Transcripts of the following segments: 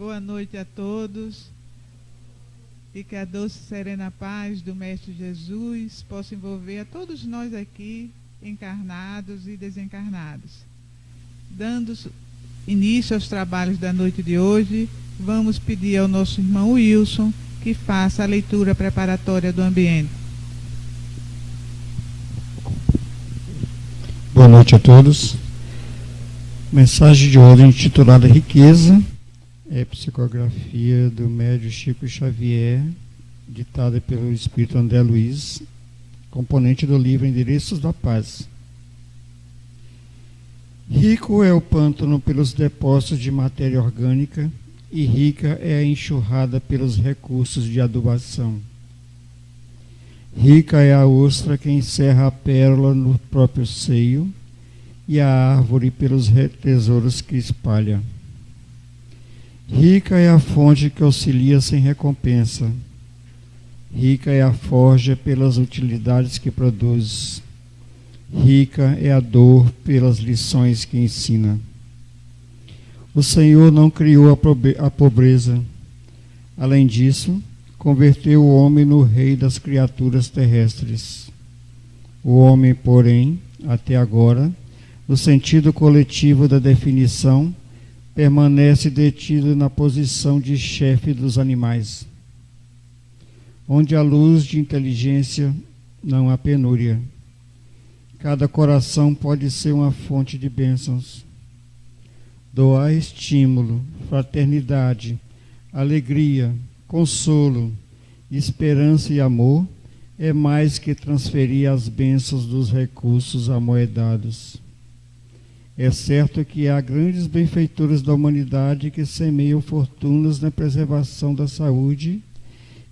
Boa noite a todos e que a doce e serena paz do Mestre Jesus possa envolver a todos nós aqui, encarnados e desencarnados. Dando início aos trabalhos da noite de hoje, vamos pedir ao nosso irmão Wilson que faça a leitura preparatória do ambiente. Boa noite a todos. Mensagem de hoje intitulada Riqueza, é psicografia do médium Chico Xavier, ditada pelo espírito André Luiz, componente do livro Endereços da Paz. Rico é o pântano pelos depósitos de matéria orgânica e rica é a enxurrada pelos recursos de adubação. Rica é a ostra que encerra a pérola no próprio seio e a árvore pelos tesouros que espalha. Rica é a fonte que auxilia sem recompensa. Rica é a forja pelas utilidades que produz. Rica é a dor pelas lições que ensina. O Senhor não criou a pobreza. Além disso, converteu o homem no rei das criaturas terrestres. O homem, porém, até agora, no sentido coletivo da definição, permanece detido na posição de chefe dos animais. Onde há luz de inteligência, não há penúria. Cada coração pode ser uma fonte de bênçãos. Doar estímulo, fraternidade, alegria, consolo, esperança e amor é mais que transferir as bênçãos dos recursos amoedados. É certo que há grandes benfeitores da humanidade que semeiam fortunas na preservação da saúde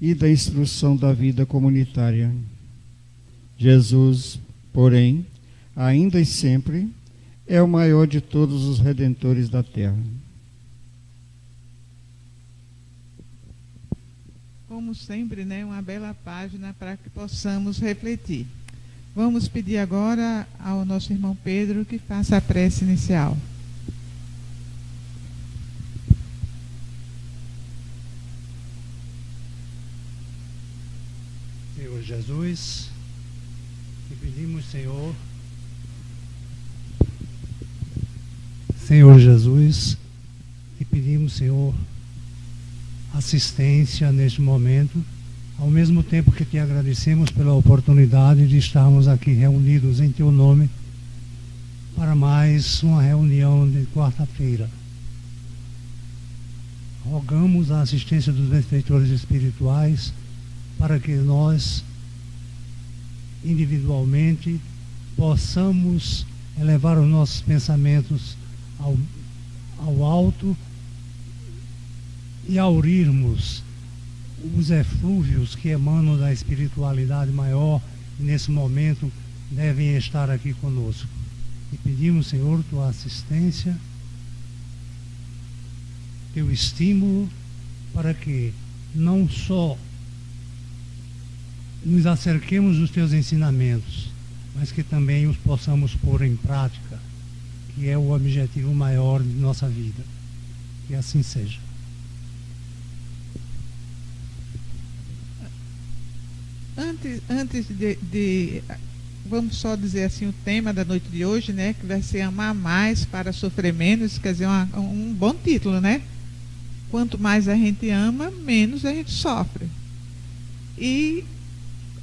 e da instrução da vida comunitária. Jesus, porém, ainda e sempre, é o maior de todos os redentores da terra. Como sempre, uma bela página para que possamos refletir. Vamos pedir agora ao nosso irmão Pedro que faça a prece inicial. Senhor Jesus, te pedimos, Senhor Jesus, te pedimos, Senhor, assistência neste momento, ao mesmo tempo que te agradecemos pela oportunidade de estarmos aqui reunidos em teu nome para mais uma reunião de quarta-feira. Rogamos a assistência dos benfeitores espirituais para que nós, individualmente, possamos elevar os nossos pensamentos ao alto e aurirmos os eflúvios que emanam da espiritualidade maior e nesse momento devem estar aqui conosco. E pedimos, Senhor, tua assistência, teu estímulo, para que não só nos acerquemos dos teus ensinamentos, mas que também os possamos pôr em prática, que é o objetivo maior de nossa vida. Que assim seja. Antes de vamos só dizer assim o tema da noite de hoje, que vai ser amar mais para sofrer menos, quer dizer, um bom título, Quanto mais a gente ama, menos a gente sofre. E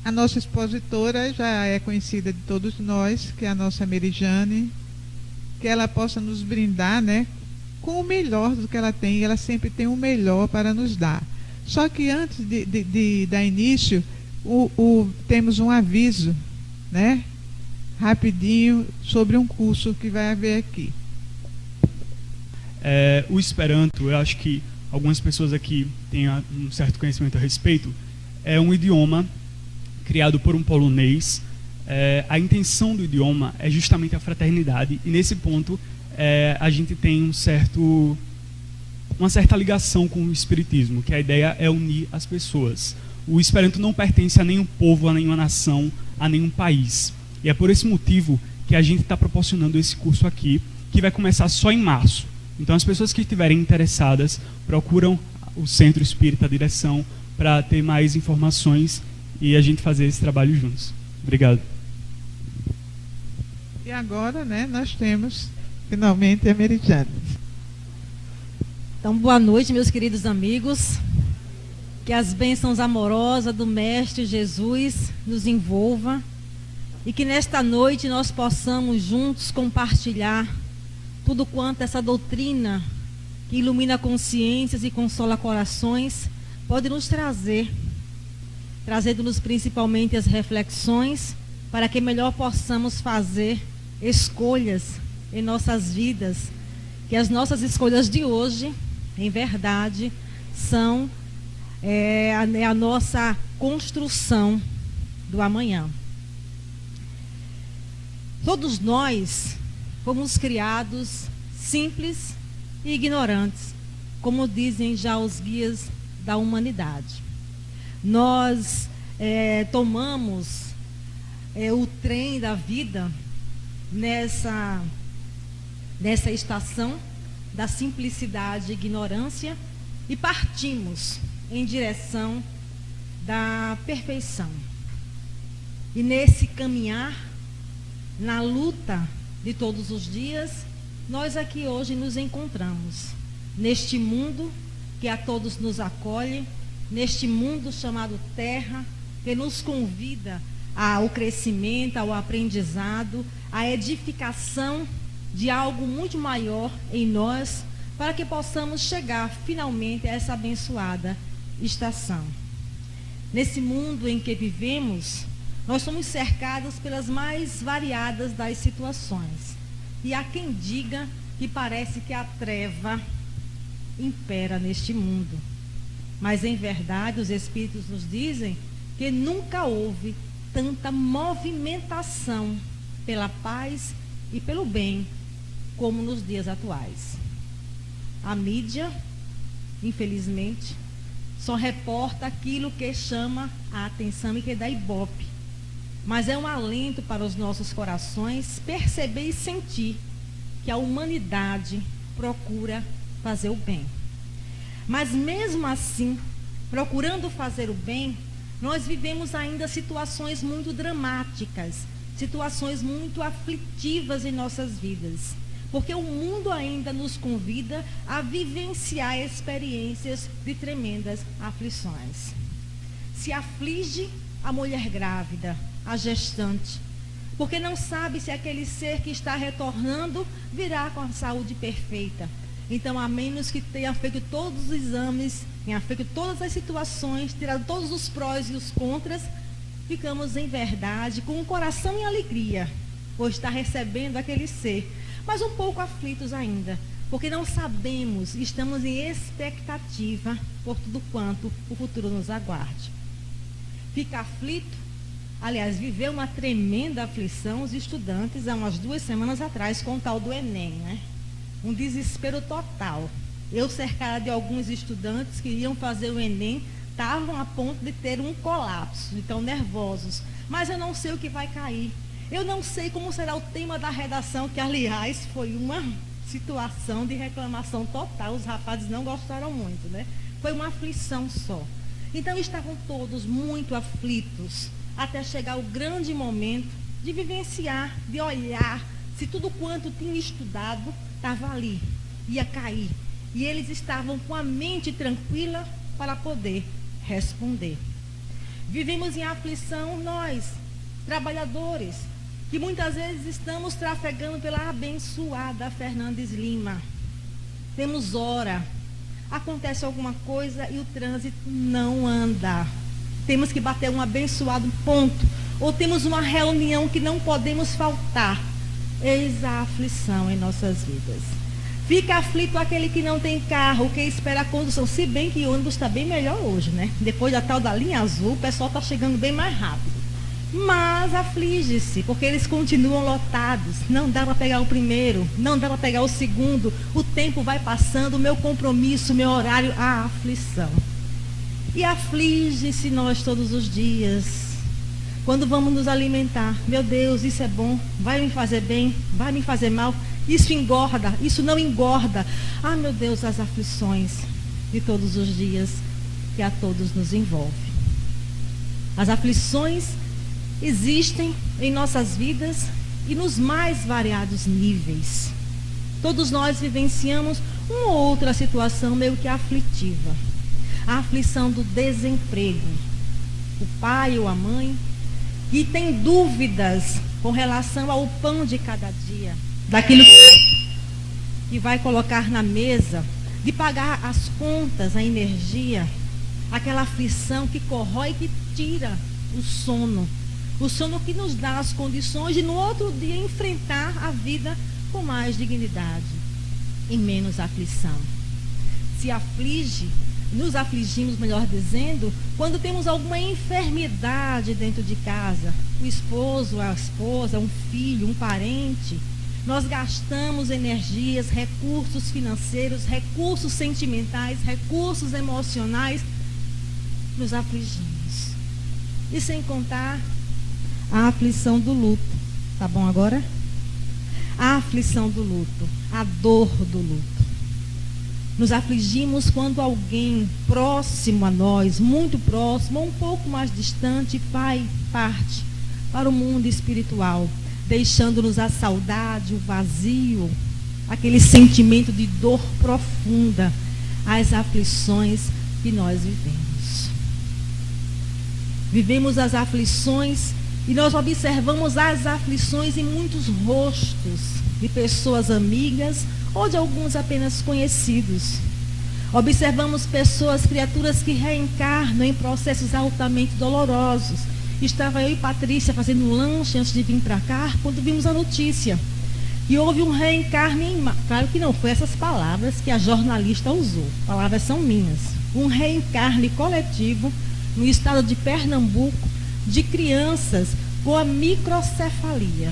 a nossa expositora já é conhecida de todos nós, que é a nossa Merijane, que ela possa nos brindar, com o melhor do que ela tem, e ela sempre tem o melhor para nos dar. Só que antes de dar início, temos um aviso, rapidinho, sobre um curso que vai haver aqui. O Esperanto, eu acho que algumas pessoas aqui têm um certo conhecimento a respeito, é um idioma criado por um polonês. A intenção do idioma é justamente a fraternidade, e nesse ponto a gente tem uma certa ligação com o espiritismo, que a ideia é unir as pessoas. O Esperanto não pertence a nenhum povo, a nenhuma nação, a nenhum país. E é por esse motivo que a gente está proporcionando esse curso aqui, que vai começar só em março. Então, as pessoas que estiverem interessadas, procuram o Centro Espírita, a direção, para ter mais informações e a gente fazer esse trabalho juntos. Obrigado. E agora, né, nós temos finalmente a Meridiane. Então, boa noite, meus queridos amigos. Que as bênçãos amorosas do Mestre Jesus nos envolva e que nesta noite nós possamos juntos compartilhar tudo quanto essa doutrina que ilumina consciências e consola corações pode nos trazer, trazendo-nos principalmente as reflexões para que melhor possamos fazer escolhas em nossas vidas, que as nossas escolhas de hoje, em verdade, são a nossa construção do amanhã. Todos nós fomos criados simples e ignorantes, como dizem já os guias da humanidade. Nós tomamos o trem da vida nessa estação da simplicidade e ignorância e partimos em direção da perfeição. E nesse caminhar, na luta de todos os dias, nós aqui hoje nos encontramos, neste mundo que a todos nos acolhe, neste mundo chamado Terra, que nos convida ao crescimento, ao aprendizado, à edificação de algo muito maior em nós, para que possamos chegar finalmente a essa abençoada estação. Nesse mundo em que vivemos, nós somos cercados pelas mais variadas das situações. E há quem diga que parece que a treva impera neste mundo. Mas, em verdade, os Espíritos nos dizem que nunca houve tanta movimentação pela paz e pelo bem como nos dias atuais. A mídia, infelizmente, só reporta aquilo que chama a atenção e que dá ibope. Mas é um alento para os nossos corações perceber e sentir que a humanidade procura fazer o bem. Mas mesmo assim, procurando fazer o bem, nós vivemos ainda situações muito dramáticas, situações muito aflitivas em nossas vidas. Porque o mundo ainda nos convida a vivenciar experiências de tremendas aflições. Se aflige a mulher grávida, a gestante, porque não sabe se aquele ser que está retornando virá com a saúde perfeita. Então, a menos que tenha feito todos os exames, tenha feito todas as situações, tirado todos os prós e os contras, ficamos, em verdade, com o coração em alegria, por estar recebendo aquele ser, mas um pouco aflitos ainda, porque não sabemos, estamos em expectativa por tudo quanto o futuro nos aguarde. Fica aflito, aliás, viveu uma tremenda aflição os estudantes há umas 2 semanas atrás com o tal do Enem, né? Um desespero total. Eu, cercada de alguns estudantes que iam fazer o Enem, estavam a ponto de ter um colapso, então nervosos. Mas eu não sei o que vai cair. Eu não sei como será o tema da redação, que, aliás, foi uma situação de reclamação total. Os rapazes não gostaram muito, né? Foi uma aflição só. Então, estavam todos muito aflitos, até chegar o grande momento de vivenciar, de olhar se tudo quanto tinha estudado estava ali, ia cair. E eles estavam com a mente tranquila para poder responder. Vivemos em aflição nós, trabalhadores, que muitas vezes estamos trafegando pela abençoada Fernandes Lima. Temos hora, acontece alguma coisa e o trânsito não anda. Temos que bater um abençoado ponto, ou temos uma reunião que não podemos faltar. Eis a aflição em nossas vidas. Fica aflito aquele que não tem carro, que espera a condução, se bem que o ônibus está bem melhor hoje, né? Depois da tal da linha azul, o pessoal está chegando bem mais rápido. Mas aflige-se, porque eles continuam lotados. Não dá para pegar o primeiro, não dá para pegar o segundo. O tempo vai passando, o meu compromisso, o meu horário, a aflição. E aflige-se nós todos os dias. Quando vamos nos alimentar, meu Deus, isso é bom, vai me fazer bem, vai me fazer mal. Isso engorda, isso não engorda. Ah, meu Deus, as aflições de todos os dias que a todos nos envolve. As aflições existem em nossas vidas e nos mais variados níveis. Todos nós vivenciamos uma ou outra situação meio que aflitiva. A aflição do desemprego. O pai ou a mãe que tem dúvidas com relação ao pão de cada dia, daquilo que vai colocar na mesa, de pagar as contas, a energia, aquela aflição que corrói e que tira o sono que nos dá as condições de no outro dia enfrentar a vida com mais dignidade e menos aflição. Se aflige, nos afligimos, melhor dizendo, quando temos alguma enfermidade dentro de casa, o esposo, a esposa, um filho, um parente. Nós gastamos energias, recursos financeiros, recursos sentimentais, recursos emocionais, nos afligimos. E sem contar a aflição do luto. Tá bom agora? A aflição do luto, a dor do luto. Nos afligimos quando alguém próximo a nós, muito próximo, ou um pouco mais distante, parte para o mundo espiritual, deixando-nos a saudade, o vazio, aquele sentimento de dor profunda, as aflições que nós vivemos. Vivemos as aflições e nós observamos as aflições em muitos rostos de pessoas amigas ou de alguns apenas conhecidos. Observamos pessoas, criaturas que reencarnam em processos altamente dolorosos. Estava eu e Patrícia fazendo um lanche antes de vir para cá, quando vimos a notícia. E houve um reencarne em... Claro que não foi essas palavras que a jornalista usou. Palavras são minhas. Um reencarne coletivo no estado de Pernambuco de crianças com a microcefalia.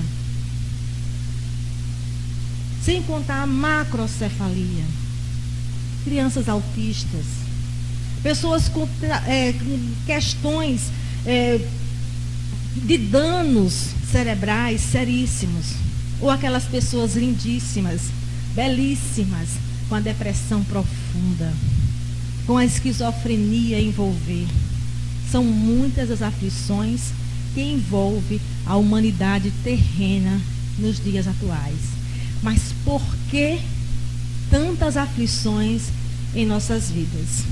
Sem contar a macrocefalia. Crianças autistas. Pessoas com questões de danos cerebrais seríssimos. Ou aquelas pessoas lindíssimas, belíssimas, com a depressão profunda, com a esquizofrenia envolver. São muitas as aflições que envolvem a humanidade terrena nos dias atuais. Mas por que tantas aflições em nossas vidas?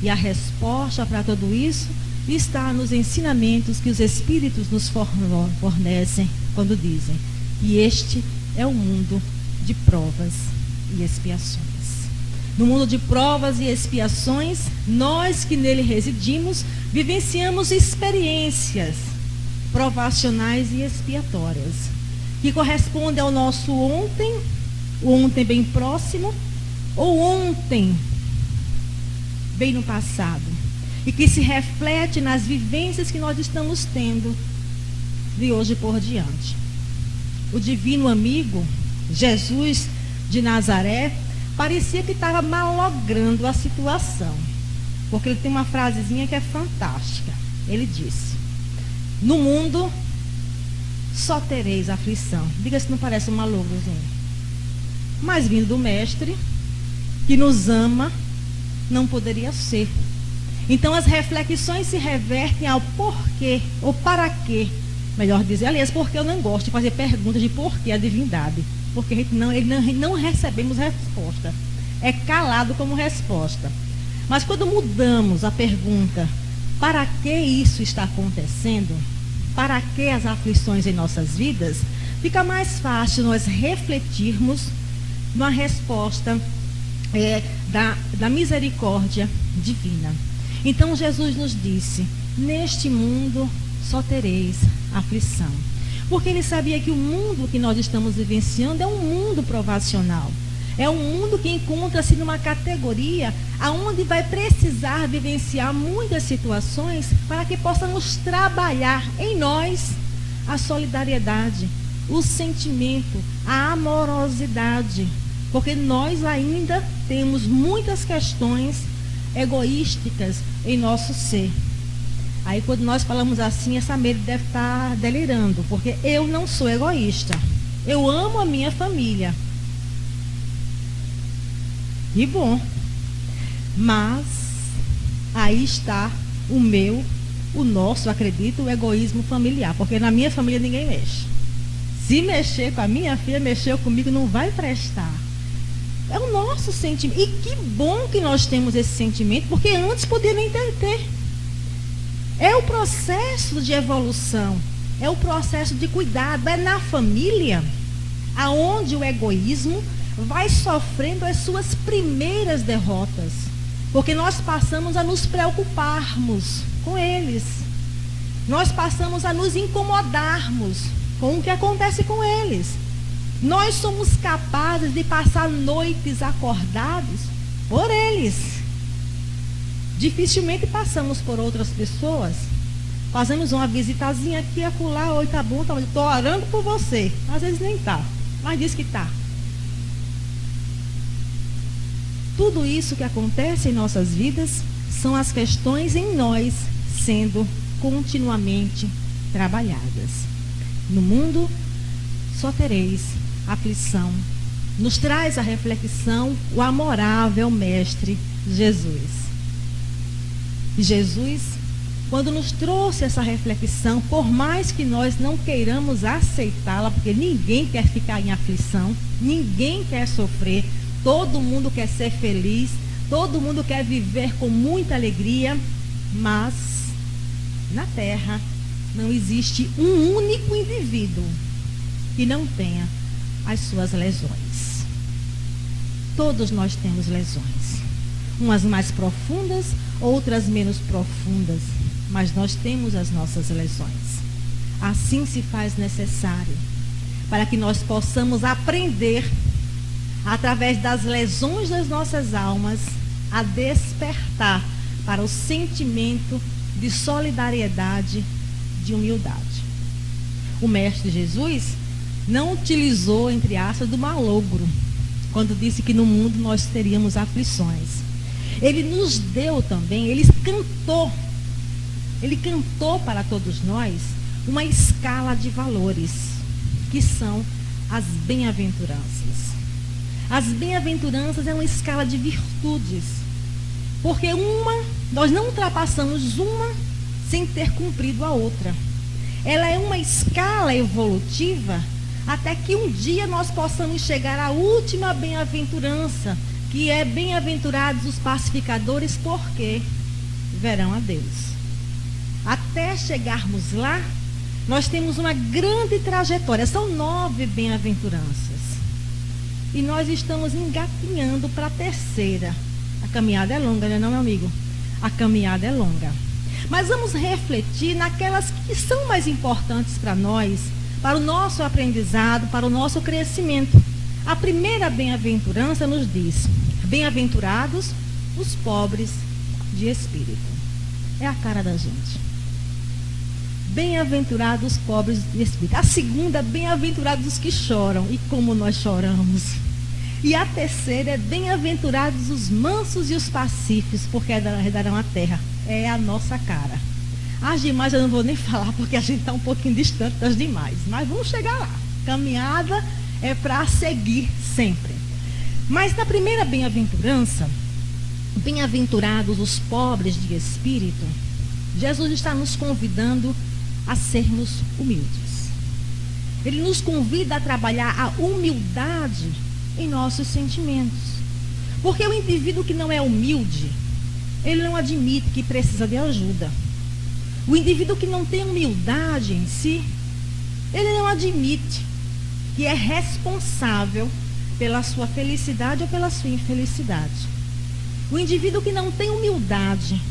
E a resposta para tudo isso está nos ensinamentos que os Espíritos nos fornecem quando dizem que este é o mundo de provas e expiações. No mundo de provas e expiações, nós que nele residimos, vivenciamos experiências provacionais e expiatórias, que correspondem ao nosso ontem, o ontem bem próximo, ou ontem bem no passado, e que se reflete nas vivências que nós estamos tendo de hoje por diante. O divino amigo, Jesus de Nazaré, parecia que estava malogrando a situação, porque ele tem uma frasezinha que é fantástica. Ele disse: no mundo só tereis aflição. Diga se não parece um malogrozinho. Mas vindo do mestre, que nos ama, não poderia ser. Então as reflexões se revertem ao porquê, ou para quê, melhor dizer. Aliás, porque eu não gosto de fazer perguntas de porquê a divindade. Porque a gente não recebemos resposta. É calado como resposta. Mas quando mudamos a pergunta, para que isso está acontecendo? Para que as aflições em nossas vidas? Fica mais fácil nós refletirmos numa resposta da misericórdia divina. Então Jesus nos disse: neste mundo só tereis aflição. Porque ele sabia que o mundo que nós estamos vivenciando é um mundo provacional. É um mundo que encontra-se numa categoria aonde vai precisar vivenciar muitas situações para que possamos trabalhar em nós a solidariedade, o sentimento, a amorosidade. Porque nós ainda temos muitas questões egoísticas em nosso ser. Aí quando nós falamos assim, essa Meire deve estar delirando, porque eu não sou egoísta. Eu amo a minha família. Que bom. Mas aí está o nosso, acredito, o egoísmo familiar. Porque na minha família ninguém mexe. Se mexer com a minha filha, mexeu comigo, não vai prestar. É o nosso sentimento. E que bom que nós temos esse sentimento, porque antes podia nem ter. É o processo de evolução, é o processo de cuidado. É na família aonde o egoísmo vai sofrendo as suas primeiras derrotas. Porque nós passamos a nos preocuparmos com eles. Nós passamos a nos incomodarmos com o que acontece com eles. Nós somos capazes de passar noites acordados por eles. Dificilmente passamos por outras pessoas. Fazemos uma visitazinha aqui e acolá. Oi, tá bom, estou orando por você. Às vezes nem tá, mas diz que tá. Tudo isso que acontece em nossas vidas são as questões em nós sendo continuamente trabalhadas. No mundo só tereis aflição. Nos traz a reflexão o amorável Mestre Jesus. E Jesus, quando nos trouxe essa reflexão, por mais que nós não queiramos aceitá-la, porque ninguém quer ficar em aflição, ninguém quer sofrer, todo mundo quer ser feliz, todo mundo quer viver com muita alegria, mas na Terra não existe um único indivíduo que não tenha as suas lesões. Todos nós temos lesões, umas mais profundas, outras menos profundas, mas nós temos as nossas lesões. Assim se faz necessário para que nós possamos aprender, através das lesões das nossas almas, a despertar para o sentimento de solidariedade, de humildade. O Mestre Jesus não utilizou, entre aspas, do malogro, quando disse que no mundo nós teríamos aflições. Ele nos deu também, ele cantou para todos nós uma escala de valores, que são as bem-aventuranças. As bem-aventuranças é uma escala de virtudes, porque nós não ultrapassamos uma sem ter cumprido a outra. Ela é uma escala evolutiva até que um dia nós possamos chegar à última bem-aventurança, que é bem-aventurados os pacificadores, porque verão a Deus. Até chegarmos lá, nós temos uma grande trajetória. São 9 bem-aventuranças. E nós estamos engatinhando para a terceira. A caminhada é longa, não é, meu amigo? A caminhada é longa. Mas vamos refletir naquelas que são mais importantes para nós, para o nosso aprendizado, para o nosso crescimento. A primeira bem-aventurança nos diz: bem-aventurados os pobres de espírito. É a cara da gente. Bem-aventurados os pobres de espírito. A segunda, bem-aventurados os que choram. E como nós choramos. E a terceira é bem-aventurados os mansos e os pacíficos, porque herdarão a terra. É a nossa cara. As demais eu não vou nem falar, porque a gente está um pouquinho distante das demais. Mas vamos chegar lá. Caminhada é para seguir sempre. Mas na primeira bem-aventurança, bem-aventurados os pobres de espírito, Jesus está nos convidando a sermos humildes. Ele nos convida a trabalhar a humildade em nossos sentimentos. Porque o indivíduo que não é humilde, ele não admite que precisa de ajuda. O indivíduo que não tem humildade em si, ele não admite que é responsável pela sua felicidade ou pela sua infelicidade. O indivíduo que não tem humildade,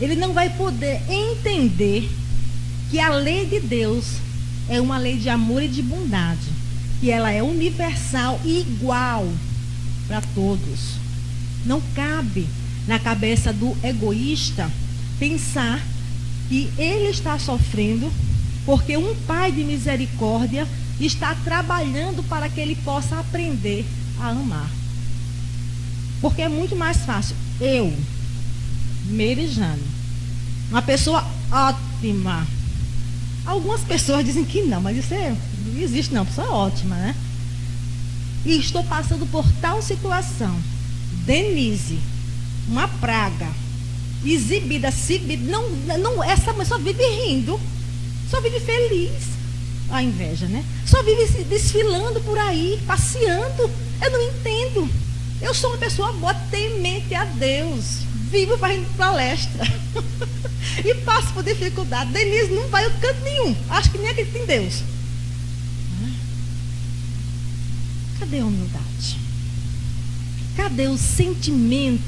ele não vai poder entender que a lei de Deus é uma lei de amor e de bondade, que ela é universal e igual para todos. Não cabe na cabeça do egoísta pensar que ele está sofrendo porque um pai de misericórdia está trabalhando para que ele possa aprender a amar. Porque é muito mais fácil. Eu, Merijane, uma pessoa ótima. Algumas pessoas dizem que não, mas isso não existe não, pessoa ótima, né? E estou passando por tal situação. Denise, uma praga, exibida, não, essa mãe só vive rindo, só vive feliz. A inveja, né? Só vive se desfilando por aí, passeando. Eu não entendo. Eu sou uma pessoa boa, temente a Deus, vivo fazendo palestra e passo por dificuldade. Denise não vai a canto nenhum, acho que nem acredita em Deus. Cadê a humildade? Cadê o sentimento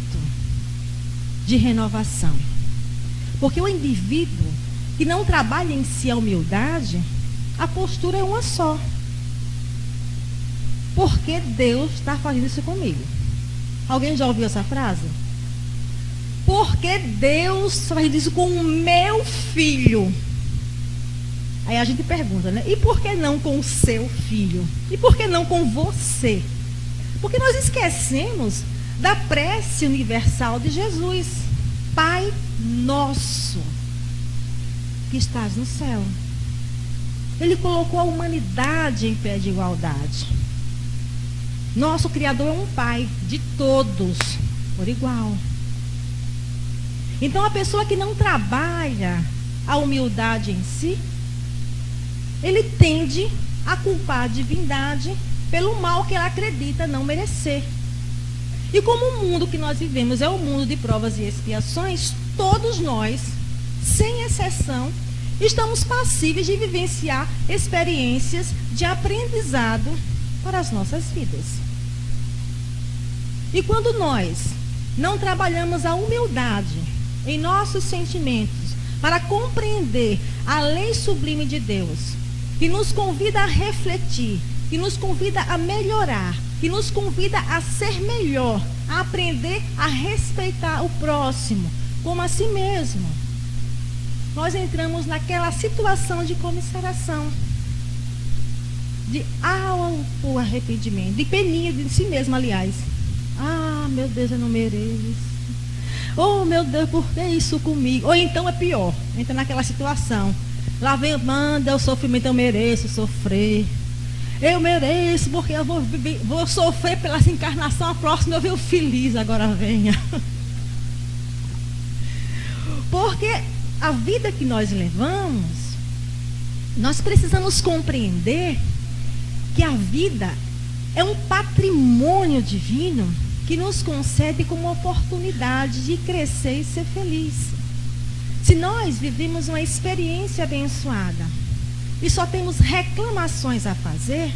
de renovação? Porque o indivíduo que não trabalha em si a humildade, a postura é uma só. Porque Deus está fazendo isso comigo. Alguém já ouviu essa frase? Porque Deus está fazendo isso com o meu filho. Aí a gente pergunta, né? E por que não com o seu filho? E por que não com você? Porque nós esquecemos da prece universal de Jesus. Pai nosso, que estás no céu. Ele colocou a humanidade em pé de igualdade. Nosso Criador é um pai de todos, por igual. Então a pessoa que não trabalha a humildade em si, ele tende a culpar a divindade pelo mal que ela acredita não merecer. E como o mundo que nós vivemos é um mundo de provas e expiações, todos nós, sem exceção, estamos passíveis de vivenciar experiências de aprendizado para as nossas vidas. E quando nós não trabalhamos a humildade em nossos sentimentos para compreender a lei sublime de Deus, que nos convida a refletir, que nos convida a melhorar, que nos convida a ser melhor, a aprender a respeitar o próximo como a si mesmo, nós entramos naquela situação de comiseração, de o arrependimento, de peninha de si mesmo, aliás. Ah, meu Deus, eu não mereço. Oh, meu Deus, por que isso comigo? Ou então é pior, entra naquela situação. Lá vem, manda o sofrimento, eu mereço sofrer. Eu mereço, porque eu vou sofrer pela encarnação, a próxima eu venho feliz, agora venha. Porque a vida que nós levamos, nós precisamos compreender que a vida é um patrimônio divino que nos concede como oportunidade de crescer e ser feliz. Se nós vivemos uma experiência abençoada e só temos reclamações a fazer,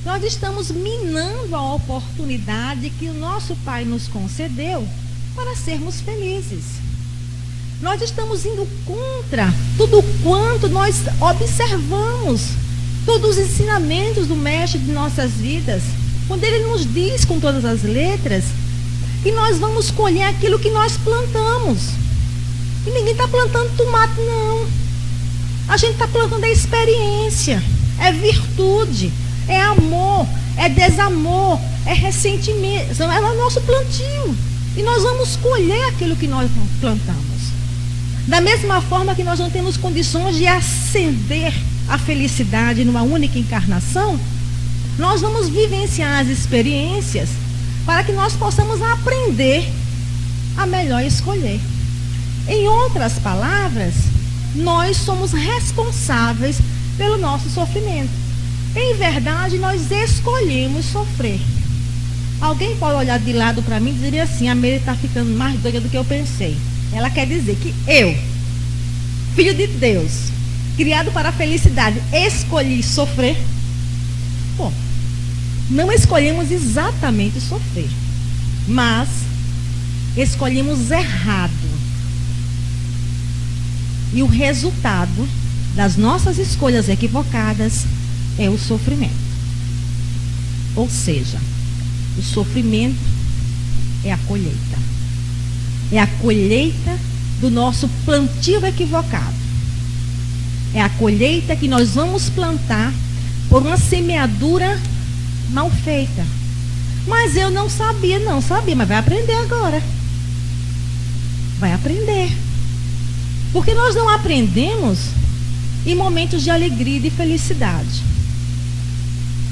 nós estamos minando a oportunidade que o nosso Pai nos concedeu para sermos felizes. Nós estamos indo contra tudo quanto nós observamos, todos os ensinamentos do Mestre de nossas vidas, quando ele nos diz com todas as letras que nós vamos colher aquilo que nós plantamos. E ninguém está plantando tomate, não. A gente está plantando a experiência, é virtude, é amor, é desamor, é ressentimento, é o nosso plantio. E nós vamos colher aquilo que nós plantamos. Da mesma forma que nós não temos condições de acender a felicidade numa única encarnação, nós vamos vivenciar as experiências para que nós possamos aprender a melhor escolher. Em outras palavras, nós somos responsáveis pelo nosso sofrimento. Em verdade, nós escolhemos sofrer. Alguém pode olhar de lado para mim e dizer assim: a Meire está ficando mais doida do que eu pensei. Ela quer dizer que eu, filho de Deus, criado para a felicidade, escolhi sofrer? Bom, não escolhemos exatamente sofrer, mas escolhemos errado. E o resultado das nossas escolhas equivocadas é o sofrimento. Ou seja, o sofrimento é a colheita. É a colheita do nosso plantio equivocado. É a colheita que nós vamos plantar por uma semeadura mal feita. Mas eu não sabia, mas vai aprender agora. Vai aprender. Porque nós não aprendemos em momentos de alegria e de felicidade.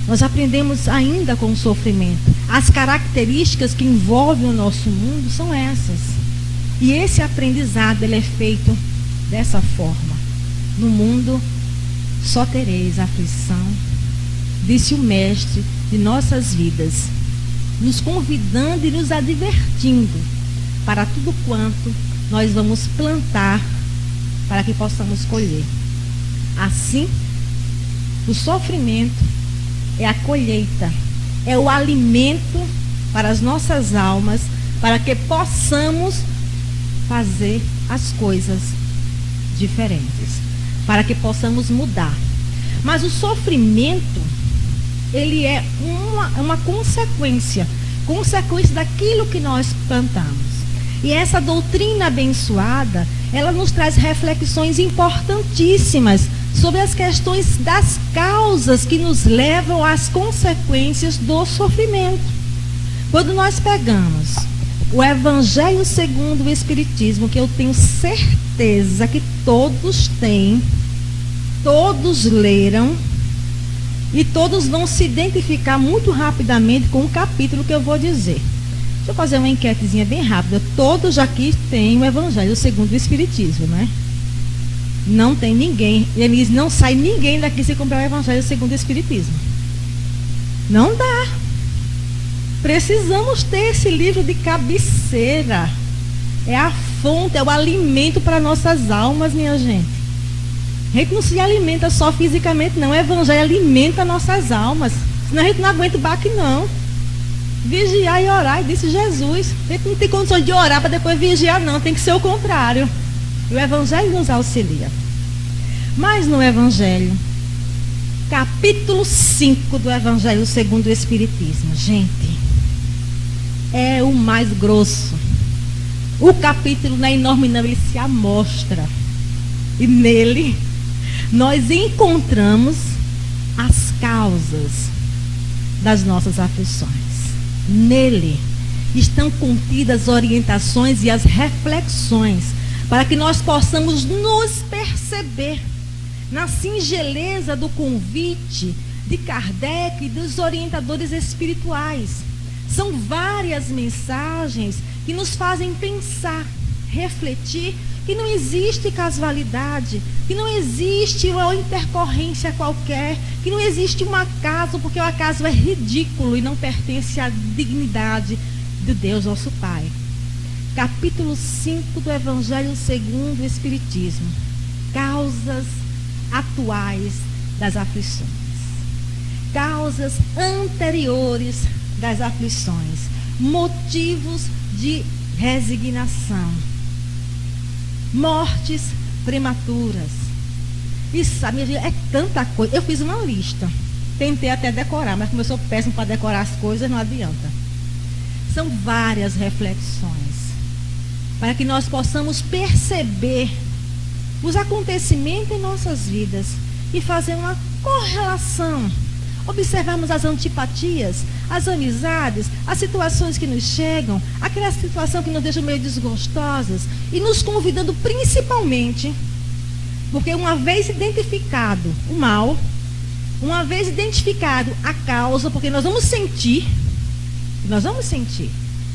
Nós aprendemos ainda com o sofrimento. As características que envolvem o nosso mundo são essas. E esse aprendizado, ele é feito dessa forma. No mundo só tereis aflição, disse o Mestre de nossas vidas, nos convidando e nos advertindo para tudo quanto nós vamos plantar para que possamos colher. Assim, o sofrimento é a colheita, é o alimento para as nossas almas, para que possamos fazer as coisas diferentes, para que possamos mudar. Mas o sofrimento, ele é uma consequência daquilo que nós plantamos. E essa doutrina abençoada, ela nos traz reflexões importantíssimas sobre as questões das causas que nos levam às consequências do sofrimento. Quando nós pegamos o Evangelho segundo o Espiritismo, que eu tenho certeza que todos têm, todos leram, e todos vão se identificar muito rapidamente com o capítulo que eu vou dizer. Deixa eu fazer uma enquetezinha bem rápida. Todos aqui têm o Evangelho segundo o Espiritismo, né? Não tem ninguém, Denise, não sai ninguém daqui se comprar o Evangelho segundo o Espiritismo. Não dá. Precisamos ter esse livro de cabeceira. É a fonte, é o alimento para nossas almas, minha gente. A gente não se alimenta só fisicamente, não. O Evangelho alimenta nossas almas. Senão a gente não aguenta o baque, não. Vigiar e orar, disse Jesus. A gente não tem condições de orar para depois vigiar, não. Tem que ser o contrário. E o Evangelho nos auxilia. Mas no Evangelho, capítulo 5 do Evangelho segundo o Espiritismo, gente, é o mais grosso. O capítulo não é enorme, não, ele se amostra. E nele nós encontramos as causas das nossas aflições. Nele estão contidas as orientações e as reflexões para que nós possamos nos perceber na singeleza do convite de Kardec e dos orientadores espirituais. São várias mensagens que nos fazem pensar, refletir que não existe casualidade, que não existe uma intercorrência qualquer, que não existe um acaso, porque o acaso é ridículo e não pertence à dignidade de Deus, nosso Pai. Capítulo 5 do Evangelho segundo o Espiritismo. Causas atuais das aflições. Causas anteriores das aflições. Motivos de resignação. Mortes prematuras. E sabe, é tanta coisa. Eu fiz uma lista. Tentei até decorar, mas como eu sou péssimo para decorar as coisas, não adianta. São várias reflexões para que nós possamos perceber os acontecimentos em nossas vidas e fazer uma correlação. Observarmos as antipatias, as amizades, as situações que nos chegam, aquela situação que nos deixa meio desgostosas, e nos convidando principalmente, porque uma vez identificado o mal, uma vez identificado a causa, porque nós vamos sentir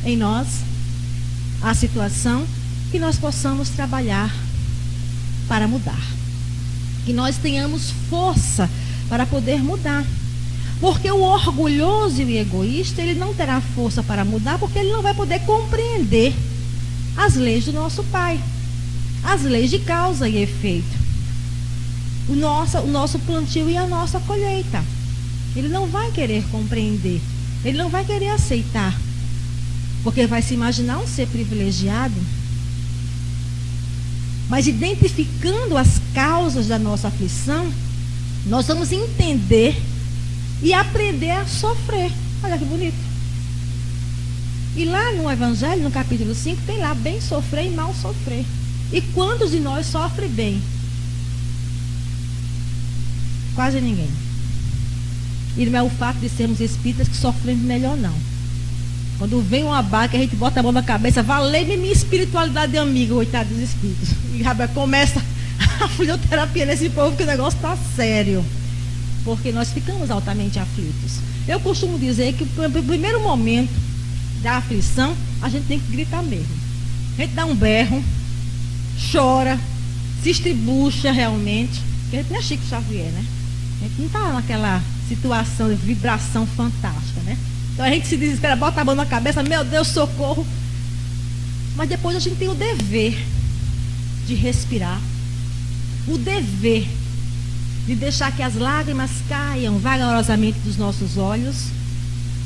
em nós a situação, que nós possamos trabalhar para mudar. Que nós tenhamos força para poder mudar. Porque o orgulhoso e o egoísta, ele não terá força para mudar, porque ele não vai poder compreender as leis do nosso Pai. As leis de causa e efeito. O nosso plantio e a nossa colheita. Ele não vai querer compreender. Ele não vai querer aceitar. Porque vai se imaginar um ser privilegiado. Mas identificando as causas da nossa aflição, nós vamos entender e aprender a sofrer. Olha que bonito. E lá no Evangelho, no capítulo 5, tem lá bem sofrer e mal sofrer. E quantos de nós sofrem bem? Quase ninguém. E não é o fato de sermos espíritas que sofremos melhor, não. Quando vem uma barca, a gente bota a mão na cabeça, valei-me minha espiritualidade de amigo, coitado dos espíritos. E começa a filioterapia nesse povo, que o negócio está sério. porque nós ficamos altamente aflitos. Eu costumo dizer que no primeiro momento da aflição, a gente tem que gritar mesmo. A gente dá um berro, chora, se estribucha realmente, porque a gente não é Chico Xavier, né? A gente não está naquela situação de vibração fantástica, né? Então a gente se desespera, bota a mão na cabeça, meu Deus, socorro. Mas depois a gente tem o dever de respirar, o dever de deixar que as lágrimas caiam vagarosamente dos nossos olhos,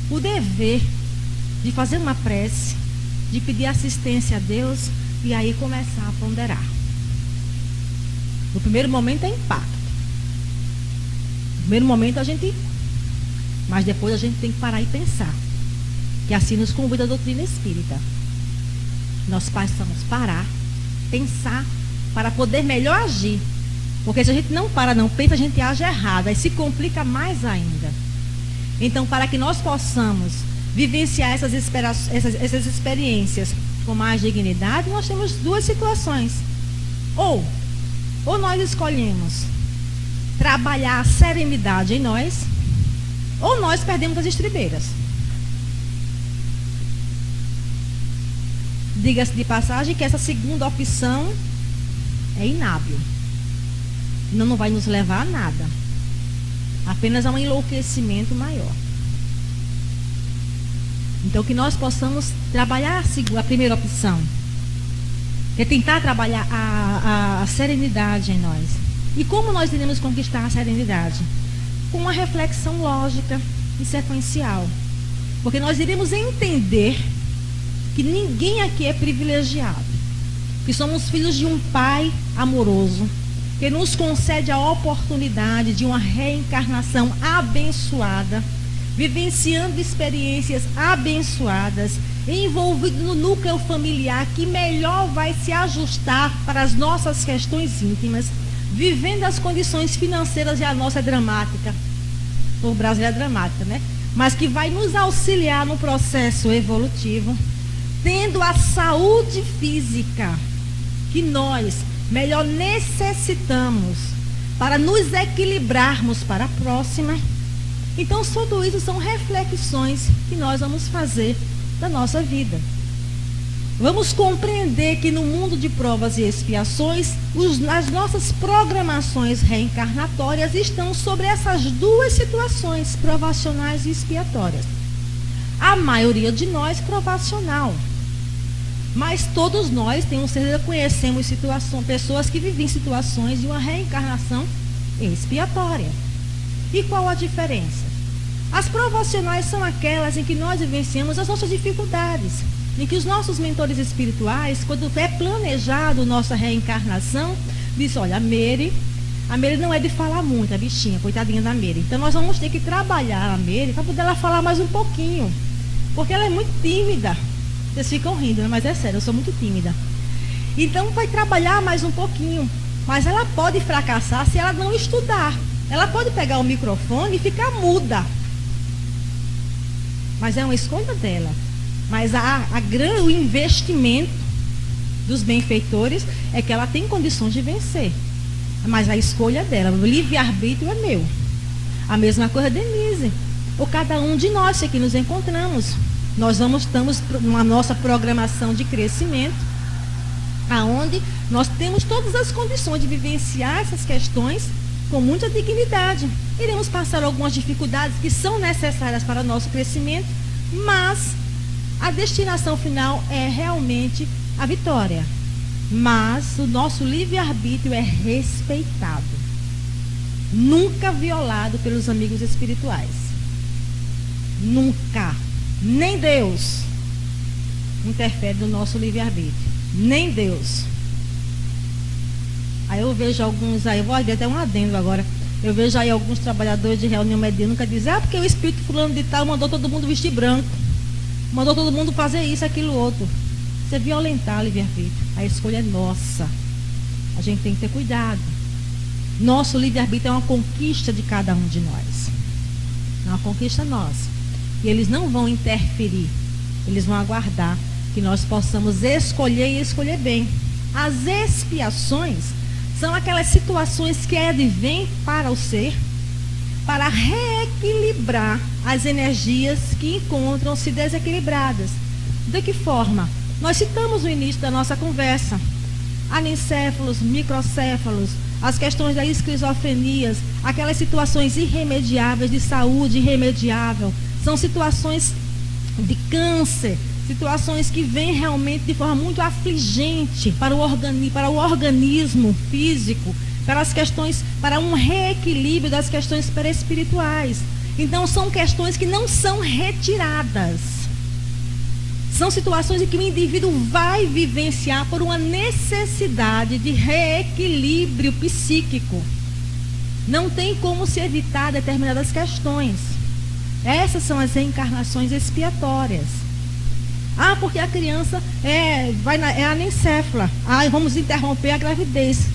o dever de fazer uma prece, de pedir assistência a Deus e aí começar a ponderar. No primeiro momento é impacto. No primeiro momento mas depois a gente tem que parar e pensar. Que assim nos convida a doutrina espírita. Nós precisamos parar, pensar, para poder melhor agir. Porque se a gente não para, não pensa, a gente age errado, aí se complica mais ainda. Então, para que nós possamos vivenciar essas experiências com mais dignidade, nós temos duas situações. Ou nós escolhemos trabalhar a serenidade em nós, ou nós perdemos as estribeiras. Diga-se de passagem que essa segunda opção é inábil. Não vai nos levar a nada. Apenas a um enlouquecimento maior. Então, que nós possamos trabalhar a primeira opção. É tentar trabalhar a serenidade em nós. E como nós iremos conquistar a serenidade? Com uma reflexão lógica e sequencial. Porque nós iremos entender que ninguém aqui é privilegiado. Que somos filhos de um Pai amoroso, que nos concede a oportunidade de uma reencarnação abençoada, vivenciando experiências abençoadas, envolvido no núcleo familiar que melhor vai se ajustar para as nossas questões íntimas, vivendo as condições financeiras, e a nossa é dramática, o Brasil é dramática, né? Mas que vai nos auxiliar no processo evolutivo, tendo a saúde física que nós melhor necessitamos para nos equilibrarmos para a próxima. Então, tudo isso são reflexões que nós vamos fazer da nossa vida. Vamos compreender que no mundo de provas e expiações, as nossas programações reencarnatórias estão sobre essas duas situações, provacionais e expiatórias. A maioria de nós provacional. Mas todos nós, tenho certeza, conhecemos pessoas que vivem situações de uma reencarnação expiatória. E qual a diferença? As provacionais são aquelas em que nós vivenciamos as nossas dificuldades, em que os nossos mentores espirituais, quando é planejado nossa reencarnação, diz: olha, a Mary não é de falar muito, a bichinha, coitadinha da Mary. Então nós vamos ter que trabalhar a Mary para poder ela falar mais um pouquinho, porque ela é muito tímida. Vocês ficam rindo, né? Mas é sério, eu sou muito tímida. Então vai trabalhar mais um pouquinho. Mas ela pode fracassar se ela não estudar. Ela pode pegar o microfone e ficar muda. Mas é uma escolha dela. Mas o investimento dos benfeitores é que ela tem condições de vencer. Mas a escolha dela, o livre-arbítrio é meu. A mesma coisa Denise. Ou cada um de nós que aqui nos encontramos. Nós estamos numa nossa programação de crescimento, aonde nós temos todas as condições de vivenciar essas questões com muita dignidade. Iremos passar algumas dificuldades que são necessárias para o nosso crescimento, mas a destinação final é realmente a vitória. Mas o nosso livre-arbítrio é respeitado, nunca violado pelos amigos espirituais. Nunca. Nem Deus interfere no nosso livre-arbítrio. Nem Deus. Aí eu vejo alguns aí, eu vou até um adendo agora. Eu vejo aí alguns trabalhadores de reunião mediúnica dizer: porque o espírito fulano de tal mandou todo mundo vestir branco, mandou todo mundo fazer isso, aquilo, outro. Isso é violentar o livre-arbítrio. A escolha é nossa. A gente tem que ter cuidado. Nosso livre-arbítrio é uma conquista de cada um de nós. É uma conquista nossa. E eles não vão interferir, eles vão aguardar que nós possamos escolher e escolher bem. As expiações são aquelas situações que advêm para o ser para reequilibrar as energias que encontram-se desequilibradas. De que forma? Nós citamos no início da nossa conversa anencéfalos, microcéfalos, as questões das esquizofrenias, aquelas situações irremediáveis de saúde irremediável, são situações de câncer, situações que vêm realmente de forma muito afligente para o organismo físico, para as questões, para um reequilíbrio das questões perispirituais. Então são questões que não são retiradas. São situações em que o indivíduo vai vivenciar por uma necessidade de reequilíbrio psíquico. Não tem como se evitar determinadas questões. Essas são as reencarnações expiatórias. Ah, porque a criança é anencéfala. Ah, vamos interromper a gravidez.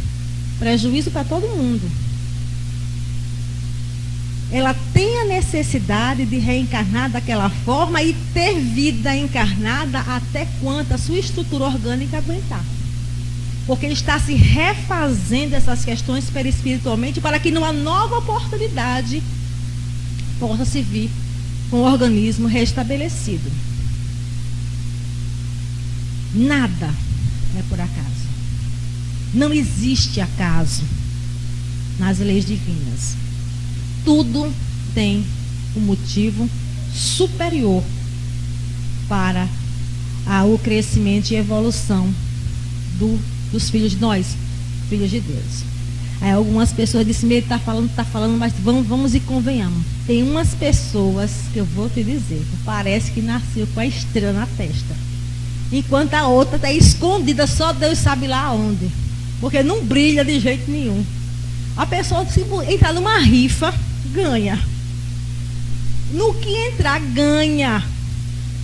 Prejuízo para todo mundo. Ela tem a necessidade de reencarnar daquela forma e ter vida encarnada até quanto a sua estrutura orgânica aguentar. Porque está se refazendo essas questões perispiritualmente para que numa nova oportunidade possa se vir com o organismo restabelecido. Nada é por acaso. Não existe acaso nas leis divinas. Tudo tem um motivo superior para o crescimento e evolução dos filhos de nós, filhos de Deus. Aí algumas pessoas dizem, ele está falando, mas vamos e convenhamos. Tem umas pessoas que eu vou te dizer, que parece que nasceu com a estrela na testa. Enquanto a outra está escondida, só Deus sabe lá onde. Porque não brilha de jeito nenhum. A pessoa, se entrar numa rifa, ganha. No que entrar, ganha.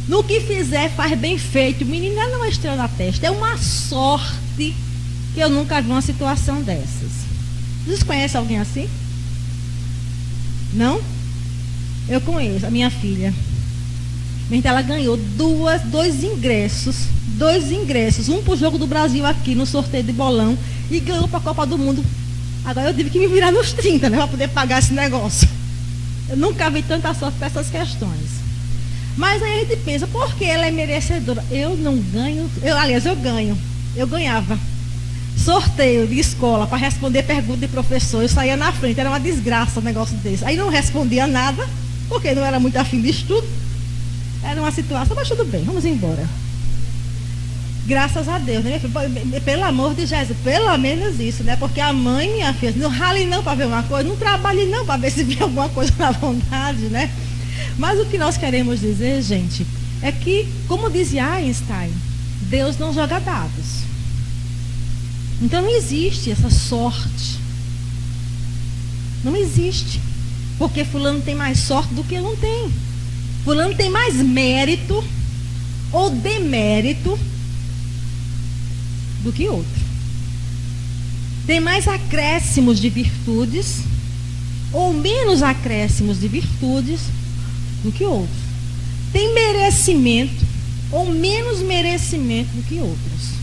No que fizer, faz bem feito. Menina, não é uma estrela na testa. É uma sorte que eu nunca vi uma situação dessas. Vocês conhecem alguém assim? Não? Eu conheço, a minha filha. Ela ganhou dois ingressos. Um para o Jogo do Brasil aqui no sorteio de bolão e ganhou para a Copa do Mundo. Agora eu tive que me virar nos 30, né, para poder pagar esse negócio. Eu nunca vi tanta sorte para essas questões. Mas aí a gente pensa, por que ela é merecedora? Eu não ganho. Eu ganho. Eu ganhava sorteio de escola para responder pergunta de professor. Eu saía na frente, era uma desgraça um negócio desse. Aí não respondia nada, porque não era muito afim de estudo. Era uma situação, mas tudo bem, vamos embora. Graças a Deus, né? Pelo amor de Jesus, pelo menos isso, né? Porque a mãe, minha filha, não rale não para ver uma coisa, não trabalhe não para ver se vê alguma coisa na vontade, né? Mas o que nós queremos dizer, gente, é que, como dizia Einstein, Deus não joga dados. Então não existe essa sorte. Não existe. Porque fulano tem mais sorte do que eu não tenho. Fulano tem mais mérito ou demérito do que outro. Tem mais acréscimos de virtudes ou menos acréscimos de virtudes do que outros. Tem merecimento ou menos merecimento do que outros.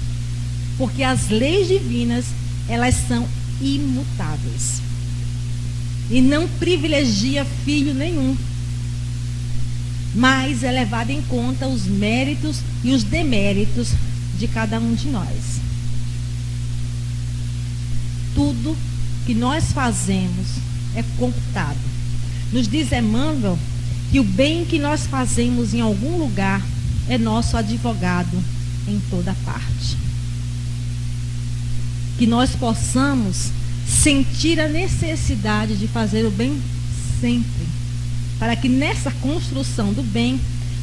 Porque as leis divinas, elas são imutáveis. E não privilegia filho nenhum. Mas é levado em conta os méritos e os deméritos de cada um de nós. Tudo que nós fazemos é computado. Nos diz Emmanuel que o bem que nós fazemos em algum lugar é nosso advogado em toda parte. Que nós possamos sentir a necessidade de fazer o bem sempre, para que nessa construção do bem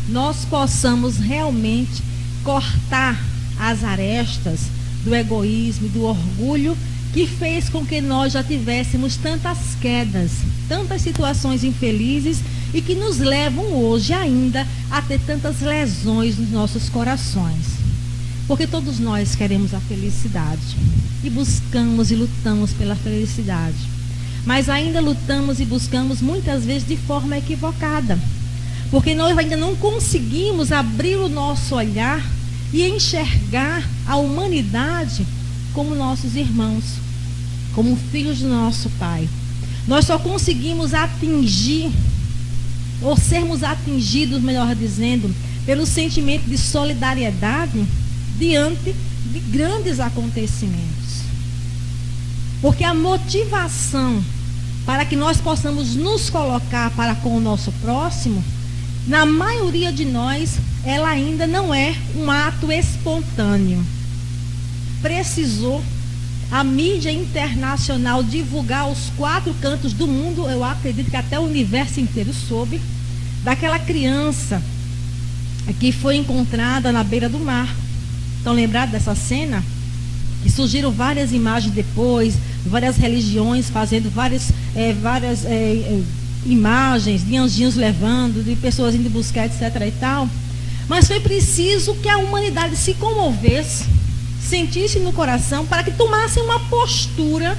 nós possamos realmente cortar as arestas do egoísmo e do orgulho que fez com que nós já tivéssemos tantas quedas, tantas situações infelizes e que nos levam hoje ainda a ter tantas lesões nos nossos corações. Porque todos nós queremos a felicidade e buscamos e lutamos pela felicidade. Mas ainda lutamos e buscamos muitas vezes de forma equivocada. Porque nós ainda não conseguimos abrir o nosso olhar e enxergar a humanidade como nossos irmãos, como filhos do nosso Pai. Nós só conseguimos atingir, ou sermos atingidos, melhor dizendo, pelo sentimento de solidariedade diante de grandes acontecimentos. Porque a motivação para que nós possamos nos colocar para com o nosso próximo, na maioria de nós, ela ainda não é um ato espontâneo. Precisou a mídia internacional divulgar aos 4 cantos do mundo, eu acredito que até o universo inteiro soube, daquela criança que foi encontrada na beira do mar. Estão lembrados dessa cena? Que surgiram várias imagens depois, várias religiões fazendo várias imagens de anjinhos levando, de pessoas indo buscar, etc. e tal. Mas foi preciso que a humanidade se comovesse, sentisse no coração, para que tomassem uma postura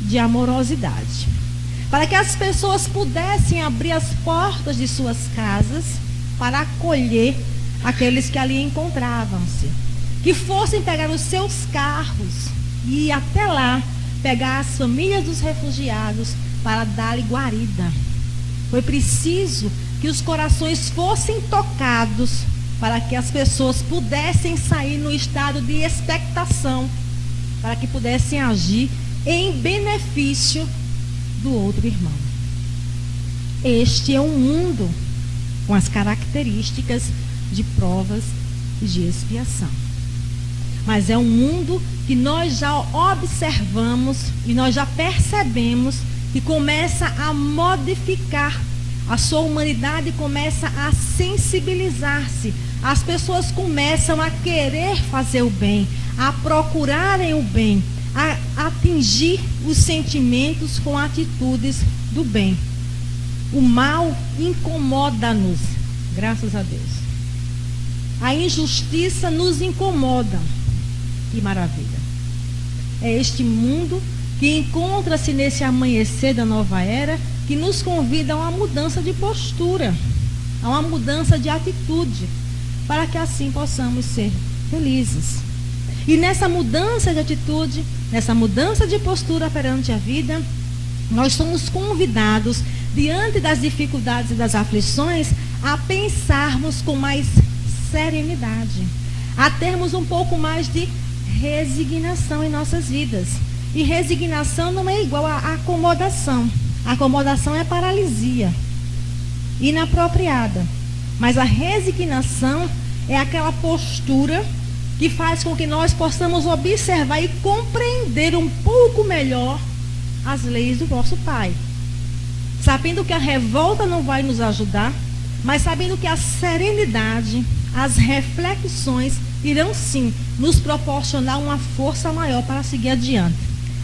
de amorosidade. Para que as pessoas pudessem abrir as portas de suas casas para acolher aqueles que ali encontravam-se. Que fossem pegar os seus carros e ir até lá, pegar as famílias dos refugiados para dar-lhe guarida. Foi preciso que os corações fossem tocados para que as pessoas pudessem sair no estado de expectação, para que pudessem agir em benefício do outro irmão. Este é um mundo com as características de provas e de expiação. Mas é um mundo que nós já observamos e nós já percebemos que começa a modificar. A sua humanidade começa a sensibilizar-se. As pessoas começam a querer fazer o bem, a procurarem o bem, a atingir os sentimentos com atitudes do bem. O mal incomoda-nos, graças a Deus. A injustiça nos incomoda. Que maravilha. É este mundo que encontra-se nesse amanhecer da nova era, que nos convida a uma mudança de postura, a uma mudança de atitude, para que assim possamos ser felizes. E nessa mudança de atitude, nessa mudança de postura perante a vida, nós somos convidados, diante das dificuldades e das aflições, a pensarmos com mais serenidade, a termos um pouco mais de resignação em nossas vidas. E resignação não é igual a acomodação. A acomodação é paralisia inapropriada. Mas a resignação é aquela postura que faz com que nós possamos observar e compreender um pouco melhor as leis do nosso Pai. Sabendo que a revolta não vai nos ajudar, mas sabendo que a serenidade, as reflexões irão sim nos proporcionar uma força maior para seguir adiante.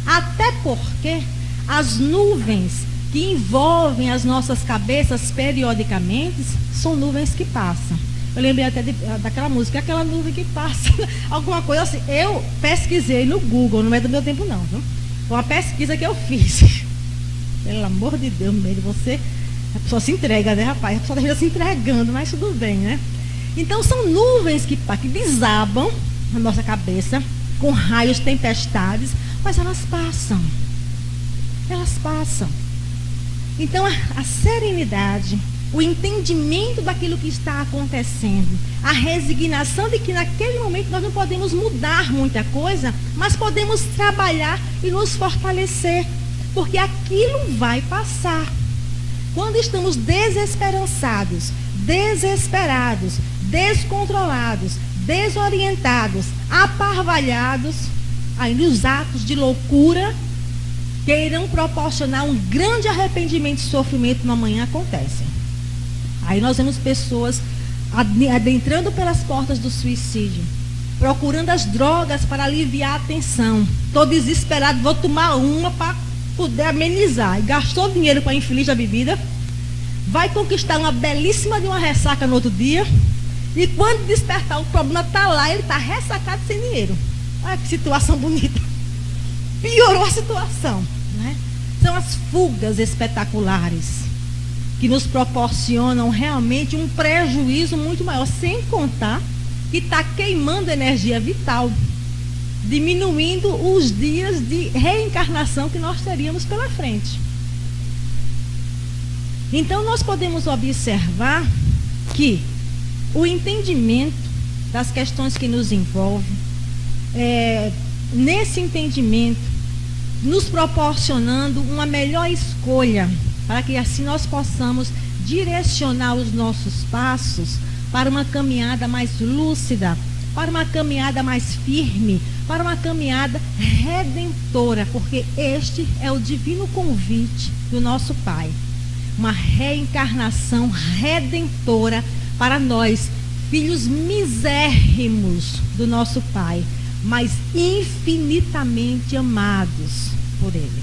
Até porque as nuvens que envolvem as nossas cabeças periodicamente são nuvens que passam. Eu lembrei até daquela música, aquela nuvem que passa, alguma coisa assim. Eu pesquisei no Google, não é do meu tempo não, viu? Foi uma pesquisa que eu fiz. Pelo amor de Deus, no meio de você, a pessoa se entrega, né, rapaz? A pessoa está se entregando, mas tudo bem, né? Então são nuvens que desabam na nossa cabeça, com raios, tempestades, mas elas passam. Elas passam. Então a serenidade, o entendimento daquilo que está acontecendo, a resignação de que naquele momento nós não podemos mudar muita coisa, mas podemos trabalhar e nos fortalecer, porque aquilo vai passar. Quando estamos desesperançados, desesperados, descontrolados, desorientados, aparvalhados, aí nos atos de loucura que irão proporcionar um grande arrependimento e sofrimento no amanhã acontecem. Aí nós vemos pessoas adentrando pelas portas do suicídio, procurando as drogas para aliviar a tensão. Estou desesperado, vou tomar uma para poder amenizar. E gastou dinheiro com a infeliz da bebida, vai conquistar uma belíssima de uma ressaca no outro dia, e quando despertar o problema está lá, ele está ressacado sem dinheiro. Olha que situação bonita. Piorou a situação, né? São as fugas espetaculares que nos proporcionam realmente um prejuízo muito maior, sem contar que está queimando energia vital, diminuindo os dias de reencarnação que nós teríamos pela frente. Então nós podemos observar que o entendimento das questões que nos envolvem, nesse entendimento, nos proporcionando uma melhor escolha, para que assim nós possamos direcionar os nossos passos para uma caminhada mais lúcida, para uma caminhada mais firme, para uma caminhada redentora, porque este é o divino convite do nosso Pai. Uma reencarnação redentora para nós, filhos misérrimos do nosso Pai, mas infinitamente amados por Ele.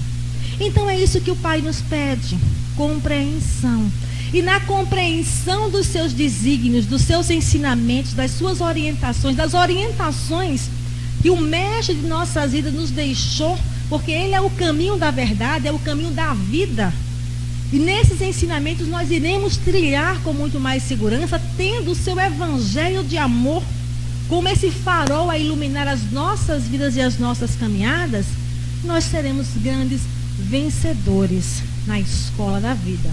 Então é isso que o Pai nos pede, compreensão. E na compreensão dos seus desígnios, dos seus ensinamentos, das suas orientações, das orientações que o Mestre de nossas vidas nos deixou, porque Ele é o caminho da verdade, é o caminho da vida. E nesses ensinamentos nós iremos trilhar com muito mais segurança, tendo o seu evangelho de amor como esse farol a iluminar as nossas vidas e as nossas caminhadas. Nós seremos grandes vencedores na escola da vida.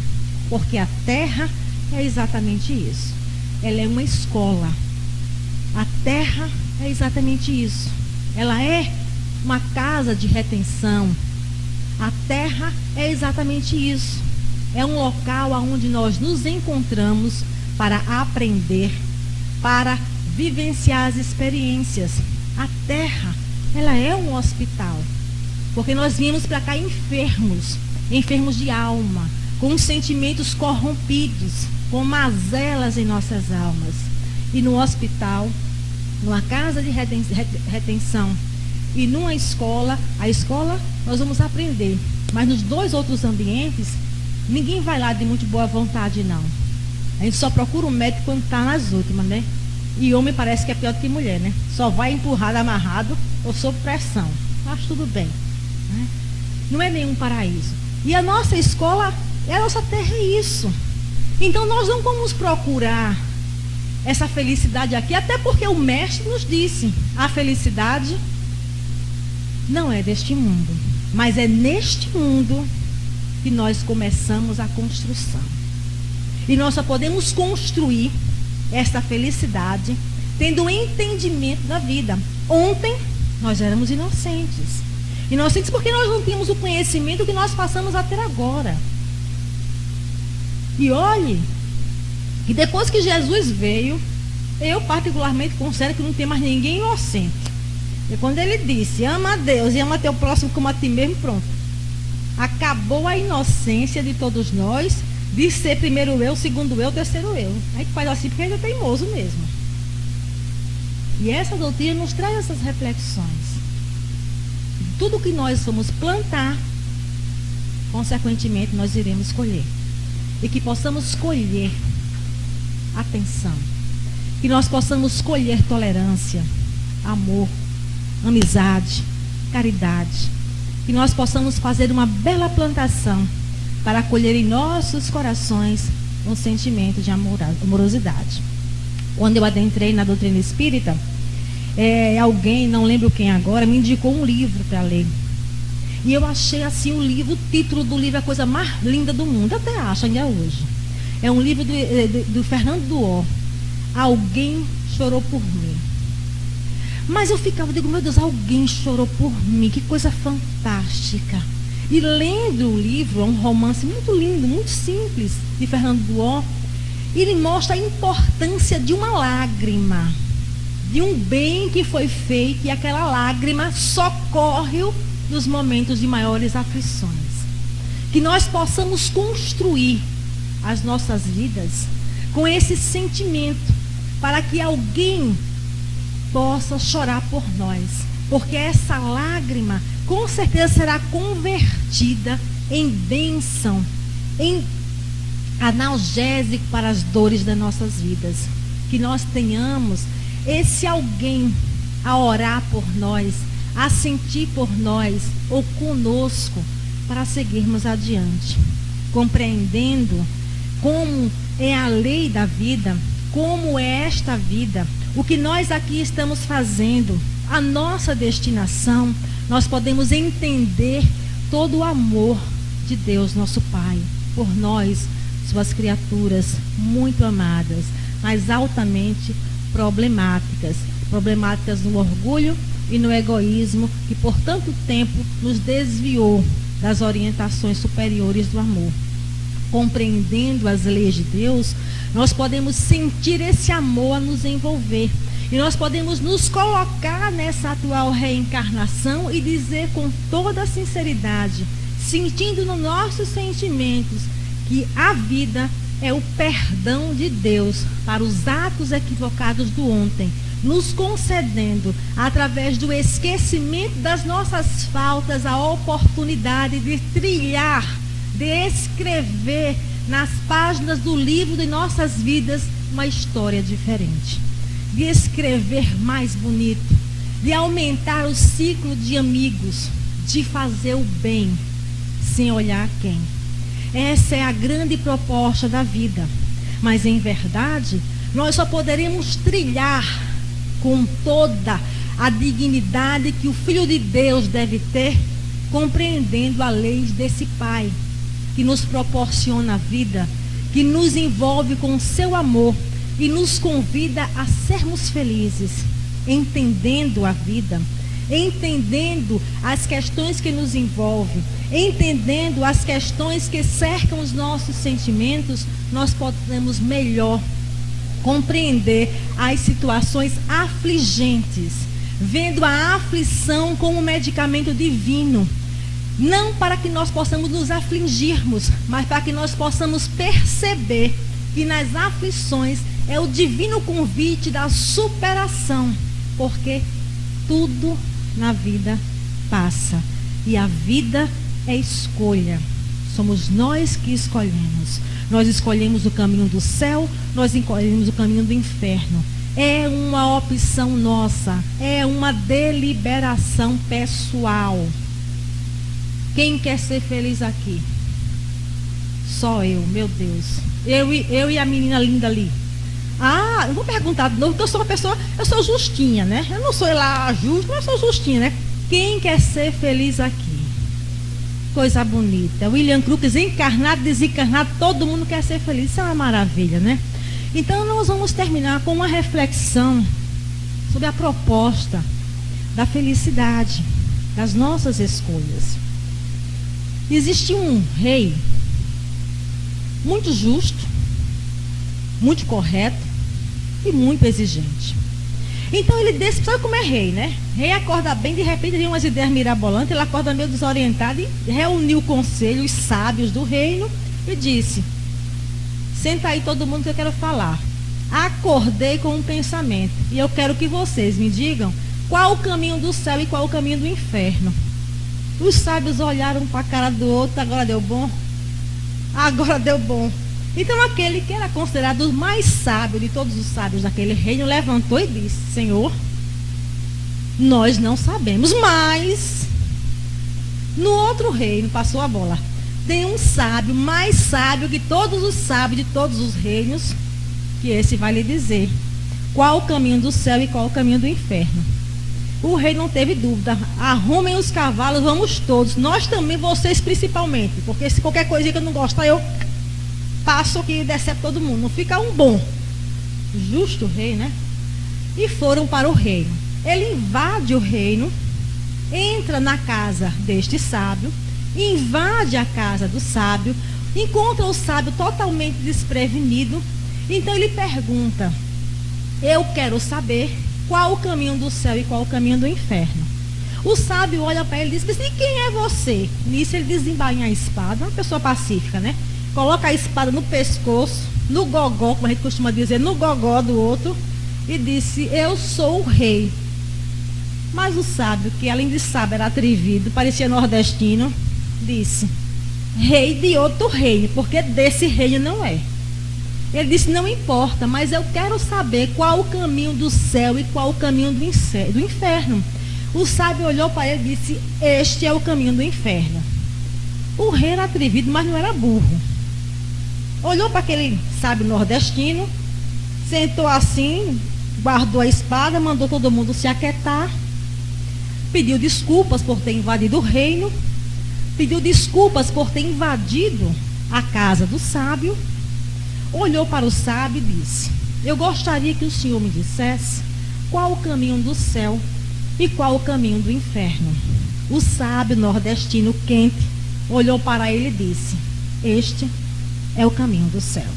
Porque a terra é exatamente isso. Ela é uma escola. A terra é exatamente isso. Ela é uma casa de retenção. A terra é exatamente isso. É um local onde nós nos encontramos para aprender, para vivenciar as experiências. A terra, ela é um hospital. Porque nós viemos para cá enfermos de alma, com sentimentos corrompidos, com mazelas em nossas almas. E no hospital, numa casa de retenção e numa escola, a escola nós vamos aprender. Mas nos dois outros ambientes, ninguém vai lá de muito boa vontade, não. A gente só procura um médico quando está nas últimas, né? E homem parece que é pior do que mulher, né? Só vai empurrado, amarrado ou sob pressão. Acho tudo bem, né? Não é nenhum paraíso. E a nossa escola, a nossa terra é isso. Então nós não vamos procurar essa felicidade aqui, até porque o Mestre nos disse, a felicidade não é deste mundo, mas é neste mundo que nós começamos a construção. E nós só podemos construir esta felicidade tendo um entendimento da vida. Ontem nós éramos inocentes. Inocentes porque nós não tínhamos o conhecimento que nós passamos a ter agora. E olhe, que depois que Jesus veio, eu particularmente considero que não tem mais ninguém inocente. E quando ele disse, ama a Deus e ama teu próximo como a ti mesmo, pronto. Acabou a inocência de todos nós, de ser primeiro eu, segundo eu, terceiro eu. A gente faz assim porque ele é teimoso mesmo. E essa doutrina nos traz essas reflexões. Tudo que nós vamos plantar, consequentemente nós iremos colher. E que possamos colher atenção. Que nós possamos colher tolerância, amor, amizade, caridade. Que nós possamos fazer uma bela plantação para colher em nossos corações um sentimento de amorosidade. Quando eu adentrei na doutrina espírita, alguém, não lembro quem agora, me indicou um livro para ler. E eu achei assim o título do livro é a coisa mais linda do mundo, até acho ainda hoje. É um livro do Fernando Duó. Alguém chorou por mim. Mas eu digo, meu Deus, alguém chorou por mim, que coisa fantástica. E lendo o livro, é um romance muito lindo, muito simples, de Fernando Duó, ele mostra a importância de uma lágrima, de um bem que foi feito, e aquela lágrima socorre nos momentos de maiores aflições. Que nós possamos construir as nossas vidas com esse sentimento, para que alguém possa chorar por nós, porque essa lágrima com certeza será convertida em bênção, em analgésico para as dores das nossas vidas. Que nós tenhamos esse alguém a orar por nós, a sentir por nós ou conosco, para seguirmos adiante, compreendendo como é a lei da vida, como é esta vida, o que nós aqui estamos fazendo, a nossa destinação. Nós podemos entender todo o amor de Deus, nosso Pai, por nós, suas criaturas muito amadas, mas altamente problemáticas no orgulho e no egoísmo, que por tanto tempo nos desviou das orientações superiores do amor. Compreendendo as leis de Deus, nós podemos sentir esse amor a nos envolver. E nós podemos nos colocar nessa atual reencarnação e dizer com toda a sinceridade, sentindo nos nossos sentimentos, que a vida é o perdão de Deus para os atos equivocados do ontem, nos concedendo, através do esquecimento das nossas faltas, a oportunidade de trilhar, de escrever nas páginas do livro de nossas vidas uma história diferente, de escrever mais bonito, de aumentar o ciclo de amigos, de fazer o bem sem olhar quem. Essa é a grande proposta da vida. Mas em verdade, nós só poderemos trilhar com toda a dignidade que o Filho de Deus deve ter, compreendendo a lei desse Pai que nos proporciona a vida, que nos envolve com o seu amor e nos convida a sermos felizes, entendendo a vida, entendendo as questões que nos envolvem, entendendo as questões que cercam os nossos sentimentos, nós podemos melhor compreender as situações afligentes, vendo a aflição como um medicamento divino, não para que nós possamos nos afligirmos, mas para que nós possamos perceber que nas aflições é o divino convite da superação, porque tudo na vida passa e a vida é escolha. Somos nós que escolhemos. Nós escolhemos o caminho do céu, nós escolhemos o caminho do inferno. É uma opção nossa, é uma deliberação pessoal. Quem quer ser feliz aqui? Só eu, meu Deus. Eu e a menina linda ali. Ah, eu vou perguntar de novo, porque eu sou uma pessoa, eu sou justinha, né? Eu não sou lá justo, mas eu sou justinha, né? Quem quer ser feliz aqui? Coisa bonita. William Crookes, encarnado, desencarnado, todo mundo quer ser feliz. Isso é uma maravilha, né? Então nós vamos terminar com uma reflexão sobre a proposta da felicidade, das nossas escolhas. Existia um rei muito justo, muito correto e muito exigente. Então ele disse, sabe como é rei, né? Rei acorda bem, de repente tem umas ideias mirabolantes, ele acorda meio desorientado e reuniu o conselho, os sábios do reino e disse: senta aí todo mundo que eu quero falar. Acordei com um pensamento e eu quero que vocês me digam qual o caminho do céu e qual o caminho do inferno. Os sábios olharam para a cara do outro, agora deu bom? Agora deu bom. Então aquele que era considerado o mais sábio de todos os sábios daquele reino levantou e disse: Senhor, nós não sabemos, mas no outro reino, passou a bola, tem um sábio, mais sábio que todos os sábios de todos os reinos, que esse vai lhe dizer qual o caminho do céu e qual o caminho do inferno. O rei não teve dúvida, arrumem os cavalos, vamos todos, nós também, vocês principalmente, porque se qualquer coisa que eu não gostar, eu passo que decepta todo mundo, não fica um bom, justo rei, né? E foram para o reino. Ele invade o reino, entra na casa deste sábio, invade a casa do sábio, encontra o sábio totalmente desprevenido. Então ele pergunta: eu quero saber qual o caminho do céu e qual o caminho do inferno. O sábio olha para ele e diz: e quem é você? Nisso ele desembainha a espada, uma pessoa pacífica, né? Coloca a espada no pescoço, no gogó, como a gente costuma dizer, no gogó do outro, e disse: eu sou o rei. Mas o sábio, que além de sábio era atrevido, parecia nordestino, disse: rei de outro reino, porque desse reino não é. Ele disse: não importa, mas eu quero saber qual o caminho do céu e qual o caminho do inferno. O sábio olhou para ele e disse: este é o caminho do inferno. O rei era atrevido, mas não era burro. Olhou para aquele sábio nordestino, sentou assim, guardou a espada, mandou todo mundo se aquietar, pediu desculpas por ter invadido o reino, pediu desculpas por ter invadido a casa do sábio olhou para o sábio e disse: eu gostaria que o senhor me dissesse qual o caminho do céu e qual o caminho do inferno. O sábio nordestino quente olhou para ele e disse: este é o caminho do céu.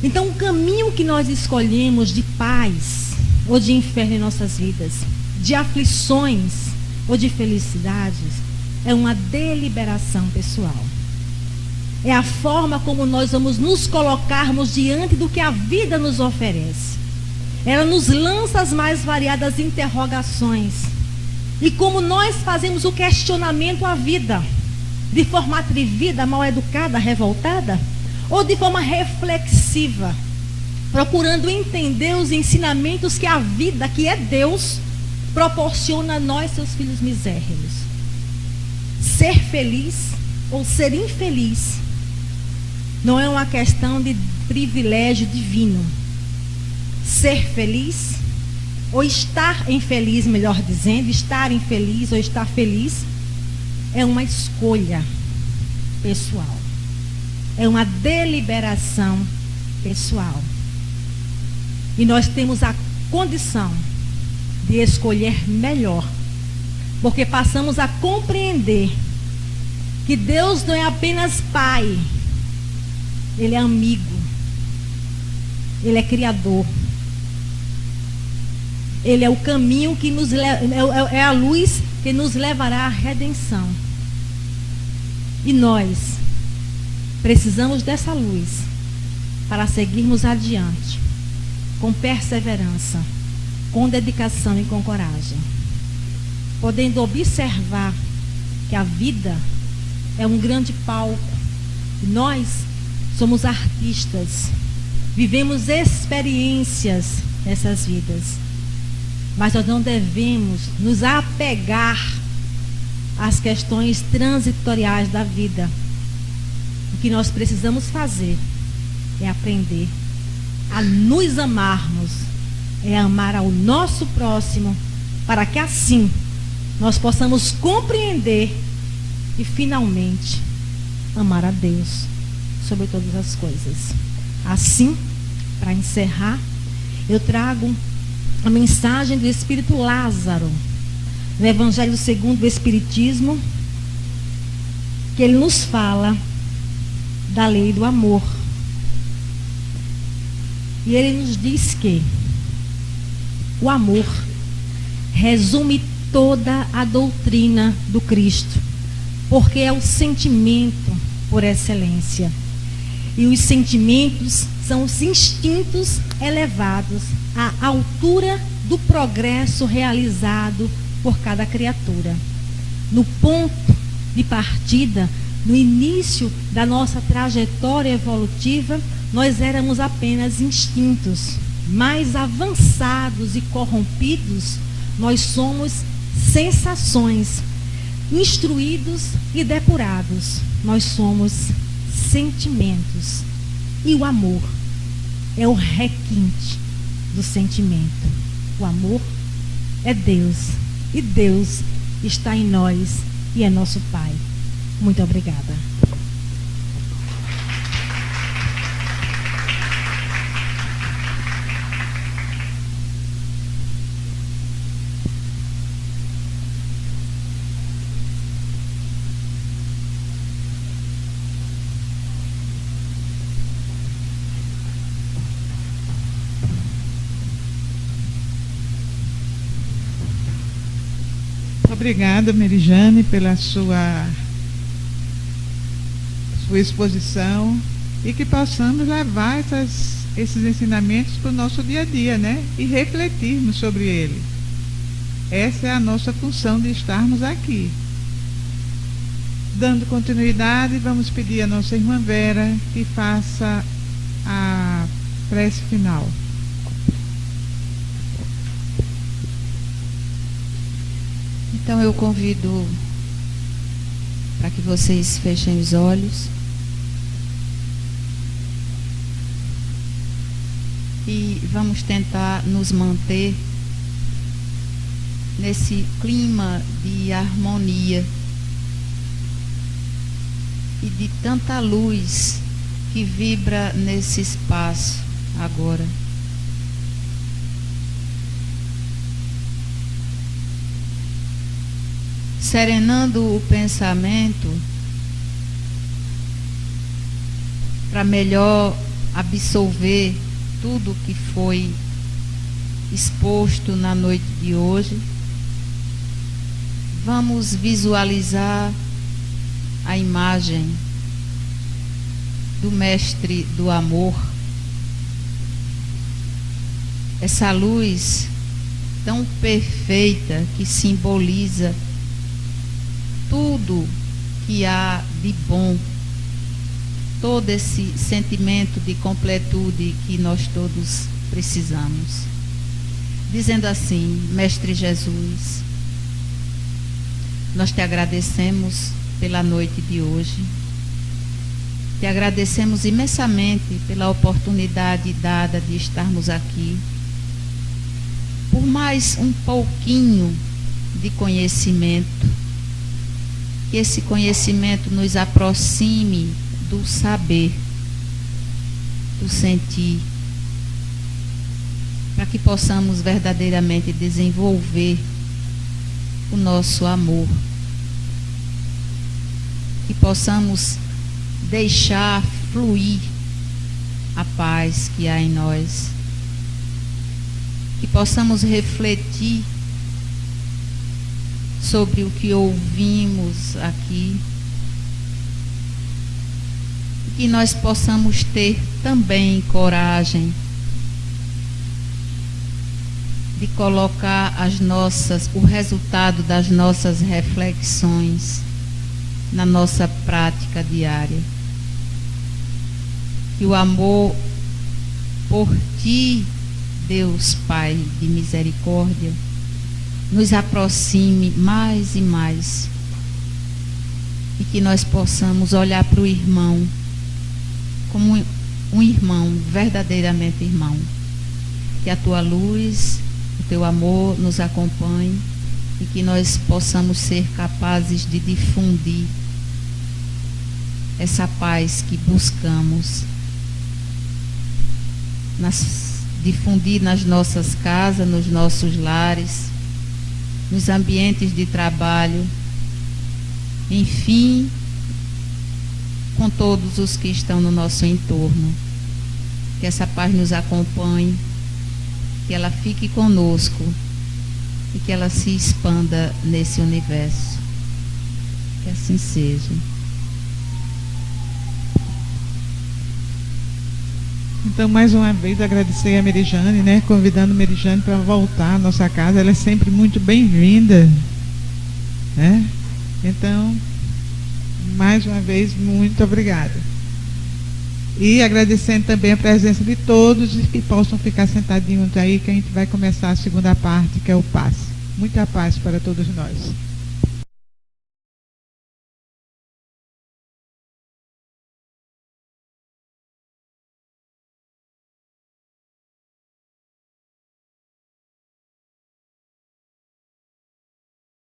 Então, o caminho que nós escolhemos de paz ou de inferno em nossas vidas, de aflições ou de felicidades, é uma deliberação pessoal. É a forma como nós vamos nos colocarmos diante do que a vida nos oferece. Ela nos lança as mais variadas interrogações. E como nós fazemos o questionamento à vida, de forma atrevida, mal educada, revoltada, ou de forma reflexiva, procurando entender os ensinamentos que a vida, que é Deus, proporciona a nós, seus filhos misérrimos. Ser feliz ou ser infeliz não é uma questão de privilégio divino. Ser feliz ou estar infeliz, melhor dizendo, estar infeliz ou estar feliz, é uma escolha pessoal. É uma deliberação pessoal. E nós temos a condição de escolher melhor, porque passamos a compreender que Deus não é apenas Pai, Ele é amigo, Ele é Criador, Ele é o caminho que nos é a luz que nos levará à redenção. E nós precisamos dessa luz para seguirmos adiante, com perseverança, com dedicação e com coragem, podendo observar que a vida é um grande palco. Nós somos artistas, vivemos experiências nessas vidas, mas nós não devemos nos apegar às questões transitoriais da vida. O que nós precisamos fazer é aprender a nos amarmos, é amar ao nosso próximo, para que assim nós possamos compreender e finalmente amar a Deus sobre todas as coisas. Assim, para encerrar, eu trago a mensagem do Espírito Lázaro, no Evangelho segundo o Espiritismo, que ele nos fala da lei do amor. E ele nos diz que o amor resume toda a doutrina do Cristo, porque é o sentimento por excelência. E os sentimentos são os instintos elevados à altura do progresso realizado por cada criatura. No ponto de partida, no início da nossa trajetória evolutiva, nós éramos apenas instintos. Mais avançados e corrompidos, nós somos sensações. Instruídos e depurados, nós somos sentimentos. E o amor é o requinte do sentimento. O amor é Deus, e Deus está em nós e é nosso Pai. Muito obrigada. Obrigada, Merijane, pela sua exposição, e que possamos levar esses ensinamentos para o nosso dia a dia, né? E refletirmos sobre ele. Essa é a nossa função de estarmos aqui. Dando continuidade, vamos pedir à nossa irmã Vera que faça a prece final. Então eu convido para que vocês fechem os olhos e vamos tentar nos manter nesse clima de harmonia e de tanta luz que vibra nesse espaço agora. Serenando o pensamento para melhor absorver tudo que foi exposto na noite de hoje, vamos visualizar a imagem do Mestre do Amor, essa luz tão perfeita que simboliza tudo que há de bom, todo esse sentimento de completude que nós todos precisamos. Dizendo assim: Mestre Jesus, nós te agradecemos pela noite de hoje, te agradecemos imensamente pela oportunidade dada de estarmos aqui, por mais um pouquinho de conhecimento, que esse conhecimento nos aproxime do saber, do sentir, para que possamos verdadeiramente desenvolver o nosso amor, que possamos deixar fluir a paz que há em nós, que possamos refletir sobre o que ouvimos aqui, e que nós possamos ter também coragem de colocar o resultado das nossas reflexões na nossa prática diária. Que o amor por ti, Deus Pai de misericórdia, nos aproxime mais e mais, e que nós possamos olhar para o irmão como um irmão, verdadeiramente irmão. Que a tua luz, o teu amor nos acompanhe, e que nós possamos ser capazes de difundir essa paz que buscamos, difundir nas nossas casas, nos nossos lares, nos ambientes de trabalho, enfim, com todos os que estão no nosso entorno. Que essa paz nos acompanhe, que ela fique conosco e que ela se expanda nesse universo. Que assim seja. Então, mais uma vez, agradecer a Merijane, né? Convidando a Merijane para voltar à nossa casa. Ela é sempre muito bem-vinda, né? Então, mais uma vez, muito obrigada. E agradecendo também a presença de todos, e que possam ficar sentadinhos aí, que a gente vai começar a segunda parte, que é o passe. Muita paz para todos nós.